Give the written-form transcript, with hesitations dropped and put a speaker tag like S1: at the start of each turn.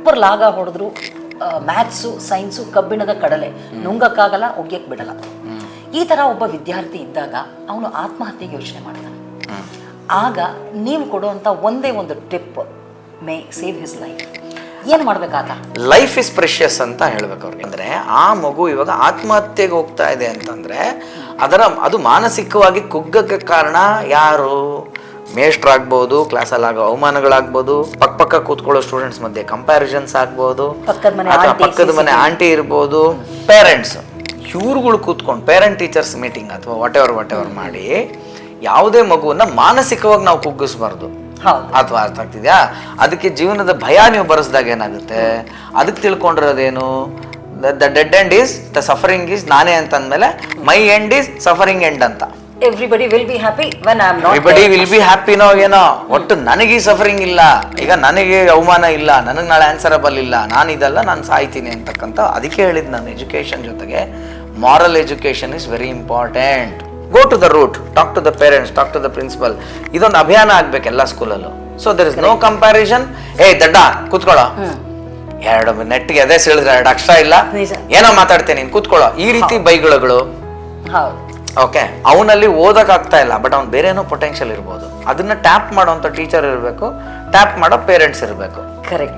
S1: Super ಲಾಗ ಹೊಡೆದ್ರು, maths science ಕಬ್ಬಿಣದ ಕಡಲೆ, ನುಂಗಕ್ಕಾಗಲ್ಲ, ಒಗ್ಯಕ್ಕೆ ಬಿಡಲ್ಲ. ಈ ಥರ ಒಬ್ಬ ವಿದ್ಯಾರ್ಥಿ ಇದ್ದಾಗ ಅವನು ಆತ್ಮಹತ್ಯೆಗೆ ಯೋಚನೆ ಮಾಡ್ತಾನೆ. ಆಗ ನೀವು ಕೊಡುವಂಥ ಒಂದೇ ಒಂದು tip May save his life. ಏನು ಮಾಡ್ಬೇಕಾತ?
S2: ಲೈಫ್ ಇಸ್ ಪ್ರೆಷಿಯಸ್ ಅಂತ ಹೇಳ್ಬೇಕು ಅವ್ರಿಗೆ. ಅಂದರೆ ಆ ಮಗು ಇವಾಗ ಆತ್ಮಹತ್ಯೆಗೆ ಹೋಗ್ತಾ ಇದೆ ಅಂತಂದರೆ ಅದು ಮಾನಸಿಕವಾಗಿ ಕುಗ್ಗಕ್ಕೆ ಕಾರಣ ಯಾರು? ಮೇಷ್ಟ್ರಾಗ್ಬೋದು, ಕ್ಲಾಸಲ್ಲಿ ಅವಮಾನಗಳಾಗ್ಬೋದು, ಪಕ್ಕ ಕೂತ್ಕೊಳ್ಳೋ ಸ್ಟೂಡೆಂಟ್ಸ್ ಮಧ್ಯೆ ಕಂಪ್ಯಾರಿಸನ್ಸ್ ಆಗ್ಬೋದು, ಪಕ್ಕದ ಮನೆ ಆಂಟಿ ಇರ್ಬೋದು, ಪೇರೆಂಟ್ಸ್. ಇವ್ರುಗಳು ಕೂತ್ಕೊಂಡು ಪೇರೆಂಟ್ ಟೀಚರ್ಸ್ ಮೀಟಿಂಗ್ ಅಥವಾ ವಾಟ್ ಎವರ್ ಮಾಡಿ ಯಾವುದೇ ಮಗುವನ್ನ ಮಾನಸಿಕವಾಗಿ ನಾವು ಕುಗ್ಗಿಸ್ಬಾರ್ದು. ಅಥವಾ ಅರ್ಥ ಆಗ್ತಿದ್ಯಾ? ಅದಕ್ಕೆ ಜೀವನದ ಭಯ ನೀವು ಬರೆಸ್ದಾಗ ಏನಾಗುತ್ತೆ, ಅದಕ್ಕೆ ತಿಳ್ಕೊಂಡಿರೋದೇನು, the dead end is the suffering is ನಾನೇ ಅಂತ ಅಂದಮೇಲೆ my end is suffering end ಅಂತ.
S1: Everybody will be happy when I am not.
S2: Everybody will be ಹ್ಯಾಪಿನೋ ಏನೋ, ಒಟ್ಟು ನನಗೆ ಸಫರಿಂಗ್ ಇಲ್ಲ, ಈಗ ನನಗೆ ಅವಮಾನ ಇಲ್ಲ, ನನಗೆ ನಾಳೆ ಆನ್ಸರಬಲ್ ಇಲ್ಲ, ನಾನು ಇದಲ್ಲ, ನಾನು ಸಾಯ್ತೀನಿ ಅಂತಕ್ಕಂಥ. ಅದಕ್ಕೆ ಹೇಳಿದ್ದು ನಾನು ಎಜುಕೇಷನ್ ಜೊತೆಗೆ moral education is very important. Go to the root, talk to the parents, talk to the principal. ಇದೊಂದು ಅಭಿಯಾನ ಆಗ್ಬೇಕು ಎಲ್ಲ ಸ್ಕೂಲಲ್ಲೂ. So there is no comparison. ದಡ್ಡ ಕೂತ್ಕೊಳ್ಳೋ, ಎರಡು ನೆಟ್ಟಿಗೆ ಅದೇ ಹೇಳಿದ್ರೆ 2 ಅಕ್ಷರ ಇಲ್ಲ, ಏನೋ ಮಾತಾಡ್ತೇನೆ ನೀನು ಕೂತ್ಕೊಳ್ಳೋ, ಈ ರೀತಿ ಬೈಗುಳಗಳು. ಓಕೆ, ಅವನಲ್ಲಿ ಓದಕ್ ಆಗ್ತಾ ಇಲ್ಲ, ಬಟ್ ಅವ್ನು ಬೇರೆ ಏನೋ ಪೊಟೆನ್ಷಿಯಲ್ ಇರ್ಬೋದು. ಅದನ್ನ ಟ್ಯಾಪ್ ಮಾಡೋಂಥ ಟೀಚರ್ ಇರಬೇಕು, ಟ್ಯಾಪ್ ಮಾಡೋ ಪೇರೆಂಟ್ಸ್ ಇರಬೇಕು.
S1: ಕರೆಕ್ಟ್.